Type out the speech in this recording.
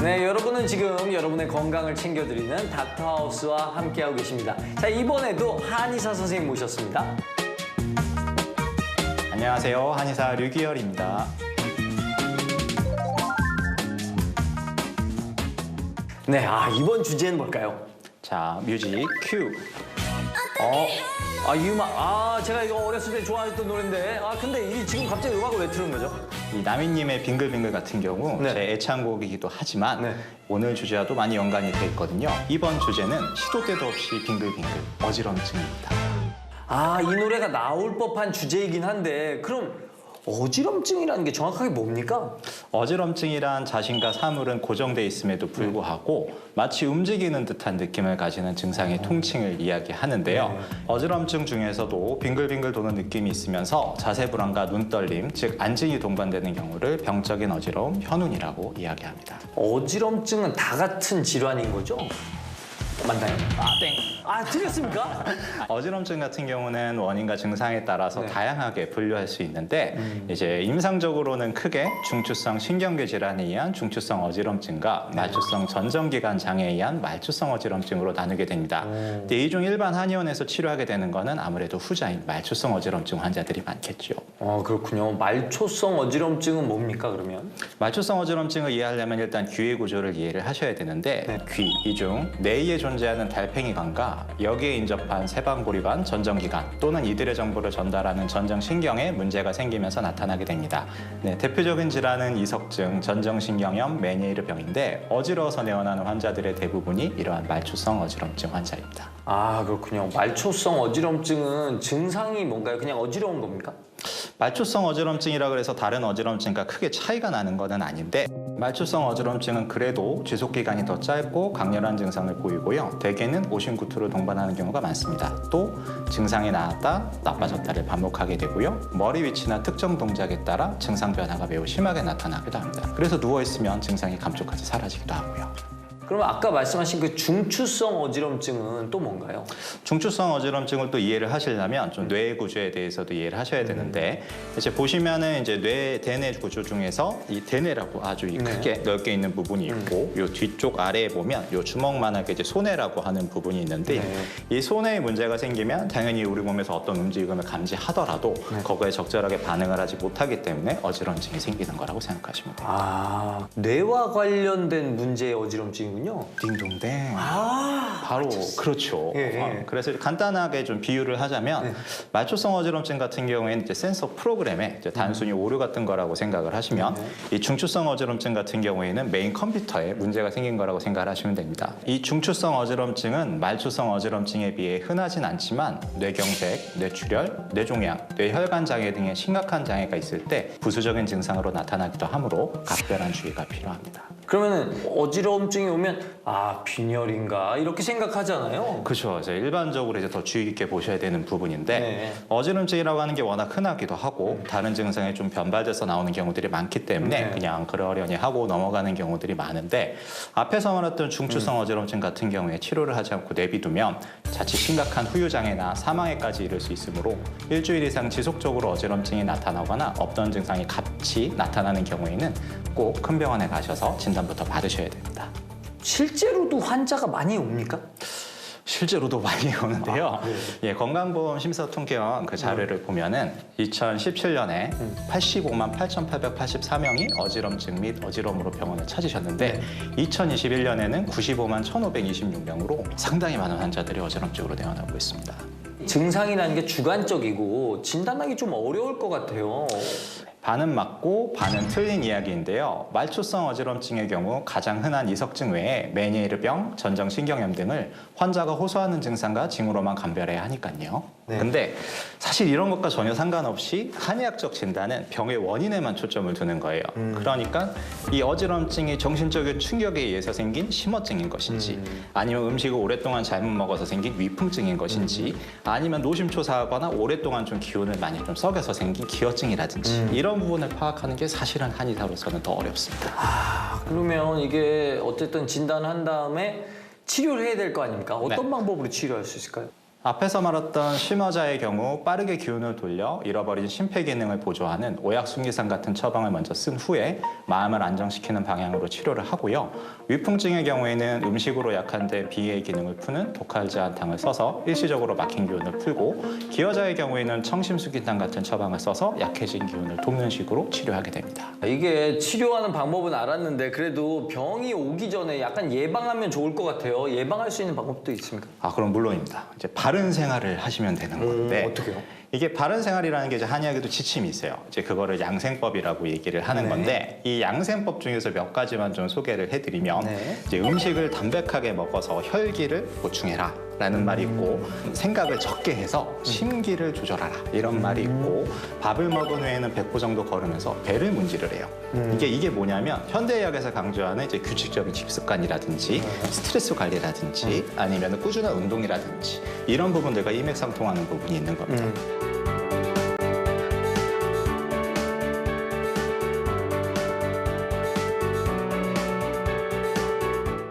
네, 여러분은 지금 여러분의 건강을 챙겨드리는 닥터하우스와 함께하고 계십니다. 자, 이번에도 한의사 선생님 모셨습니다. 안녕하세요. 한의사 류기열입니다. 네, 이번 주제는 뭘까요? 자, 뮤직 큐. 이 음악. 제가 이거 어렸을 때 좋아했던 노래인데. 근데 이 지금 갑자기 음악을 왜 틀은 거죠? 이 나미님의 빙글빙글 같은 경우 네. 제 애창곡이기도 하지만 네. 오늘 주제와도 많이 연관이 돼 있거든요. 이번 주제는 시도 때도 없이 빙글빙글 어지럼증입니다. 이 노래가 나올 법한 주제이긴 한데, 그럼 어지럼증이라는 게 정확하게 뭡니까? 어지럼증이란 자신과 사물은 고정돼 있음에도 불구하고 마치 움직이는 듯한 느낌을 가지는 증상의 통칭을 이야기하는데요. 어지럼증 중에서도 빙글빙글 도는 느낌이 있으면서 자세 불안과 눈떨림, 즉 안진이 동반되는 경우를 병적인 어지러움, 현운이라고 이야기합니다. 어지럼증은 다 같은 질환인 거죠? 맞나요? 땡. 틀렸습니까? 어지럼증 같은 경우는 원인과 증상에 따라서 네. 다양하게 분류할 수 있는데 이제 임상적으로는 크게 중추성 신경계 질환에 의한 중추성 어지럼증과 말추성 전정기관 장애에 의한 말추성 어지럼증으로 나누게 됩니다. 근데 이중 일반 한의원에서 치료하게 되는 거는 아무래도 후자인 말추성 어지럼증 환자들이 많겠죠. 그렇군요. 말초성 어지럼증은 뭡니까, 그러면? 말추성 어지럼증을 이해하려면 일단 귀의 구조를 이해를 하셔야 되는데 네. 귀, 이중 내의에 존재하는 달팽이관과 여기에 인접한 세방고리관, 전정기관 또는 이들의 정보를 전달하는 전정신경에 문제가 생기면서 나타나게 됩니다. 네, 대표적인 질환은 이석증, 전정신경염, 메니에르병인데 어지러워서 내원하는 환자들의 대부분이 이러한 말추성 어지럼증 환자입니다. 그렇군요. 말초성 어지럼증은 증상이 뭔가요? 그냥 어지러운 겁니까? 말추성 어지럼증이라 그래서 다른 어지럼증과 크게 차이가 나는 것은 아닌데 말추성 어지럼증은 그래도 지속기간이 더 짧고 강렬한 증상을 보이고요. 대개는 오심구투를 동반하는 경우가 많습니다. 또 증상이 나았다, 나빠졌다를 반복하게 되고요. 머리 위치나 특정 동작에 따라 증상 변화가 매우 심하게 나타나기도 합니다. 그래서 누워있으면 증상이 감쪽같이 사라지기도 하고요. 그럼 아까 말씀하신 그 중추성 어지럼증은 또 뭔가요? 중추성 어지럼증을 또 이해를 하시려면 좀 뇌 구조에 대해서도 이해를 하셔야 되는데 이제 보시면은 이제 뇌 대뇌 구조 중에서 이 대뇌라고 아주 크게 넓게 있는 부분이 있고 요 뒤쪽 아래에 보면 요 주먹만하게 이제 소뇌라고 하는 부분이 있는데 이 소뇌에 문제가 생기면 당연히 우리 몸에서 어떤 움직임을 감지하더라도 거기에 적절하게 반응을 하지 못하기 때문에 어지럼증이 생기는 거라고 생각하시면 돼요. 뇌와 관련된 문제의 어지럼증이군요. 딩동댕. 바로 그렇죠. 그래서 간단하게 좀 비유를 하자면 말초성 어지럼증 같은 경우에는 이제 센서 프로그램에 이제 단순히 오류 같은 거라고 생각을 하시면 이 중추성 어지럼증 같은 경우에는 메인 컴퓨터에 문제가 생긴 거라고 생각을 하시면 됩니다. 이 중추성 어지럼증은 말초성 어지럼증에 비해 흔하진 않지만 뇌경색, 뇌출혈, 뇌종양, 뇌혈관 장애 등의 심각한 장애가 있을 때 부수적인 증상으로 나타나기도 하므로 각별한 주의가 필요합니다. 그러면은 어지러움증이 오면 빈혈인가 이렇게 생각하잖아요. 그렇죠. 이제 일반적으로 이제 더 주의 깊게 보셔야 되는 부분인데 어지럼증이라고 하는 게 워낙 흔하기도 하고 다른 증상에 좀 변발돼서 나오는 경우들이 많기 때문에 그냥 그러려니 하고 넘어가는 경우들이 많은데 앞에서 말했던 중추성 어지럼증 같은 경우에 치료를 하지 않고 내비두면 자칫 심각한 후유장애나 사망에까지 이를 수 있으므로 일주일 이상 지속적으로 어지럼증이 나타나거나 없던 증상이 같이 나타나는 경우에는 꼭 큰 병원에 가셔서 진단부터 받으셔야 됩니다. 실제로도 환자가 많이 옵니까? 실제로도 많이 오는데요. 건강보험 심사통계원 그 자료를 보면은 2017년에 85만 8,884명이 어지럼증 및 어지러움으로 병원을 찾으셨는데 2021년에는 95만 1,526명으로 상당히 많은 환자들이 어지럼증으로 내원하고 있습니다. 증상이라는 게 주관적이고 진단하기 좀 어려울 것 같아요. 반은 맞고 반은 틀린 이야기인데요. 말초성 어지럼증의 경우 가장 흔한 이석증 외에 메니에르병, 전정신경염 등을 환자가 호소하는 증상과 징후로만 감별해야 하니까요. 근데 사실 이런 것과 전혀 상관없이 한의학적 진단은 병의 원인에만 초점을 두는 거예요. 그러니까 이 어지럼증이 정신적인 충격에 의해서 생긴 심어증인 것인지 아니면 음식을 오랫동안 잘못 먹어서 생긴 위풍증인 것인지 아니면 노심초사하거나 오랫동안 좀 기운을 많이 좀 썩여서 생긴 기어증이라든지 이런 부분을 파악하는 게 사실은 한의사로서는 더 어렵습니다. 그러면 이게 어쨌든 진단한 다음에 치료를 해야 될 거 아닙니까? 어떤 방법으로 치료할 수 있을까요? 앞에서 말했던 심화자의 경우 빠르게 기운을 돌려 잃어버린 심폐 기능을 보조하는 오약순기산 같은 처방을 먼저 쓴 후에 마음을 안정시키는 방향으로 치료를 하고요. 위풍증의 경우에는 음식으로 약한데 비의 기능을 푸는 독할제한탕을 써서 일시적으로 막힌 기운을 풀고, 기여자의 경우에는 청심수기탄 같은 처방을 써서 약해진 기운을 돕는 식으로 치료하게 됩니다. 이게 치료하는 방법은 알았는데 그래도 병이 오기 전에 약간 예방하면 좋을 것 같아요. 예방할 수 있는 방법도 있습니까? 그럼 물론입니다. 이제 바른 생활을 하시면 되는 건데 어떻게요? 이게 바른 생활이라는 게 이제 한의학에도 지침이 있어요. 이제 그거를 양생법이라고 얘기를 하는 네. 건데, 이 양생법 중에서 몇 가지만 좀 소개를 해드리면 네. 이제 음식을 담백하게 먹어서 혈기를 보충해라 라는 말이 있고, 생각을 적게 해서 심기를 조절하라 이런 말이 있고, 밥을 먹은 후에는 100보 정도 걸으면서 배를 문지를 해요. 이게 뭐냐면 현대의학에서 강조하는 이제 규칙적인 식습관이라든지 스트레스 관리라든지 아니면 꾸준한 운동이라든지 이런 부분들과 일맥상통하는 부분이 있는 겁니다.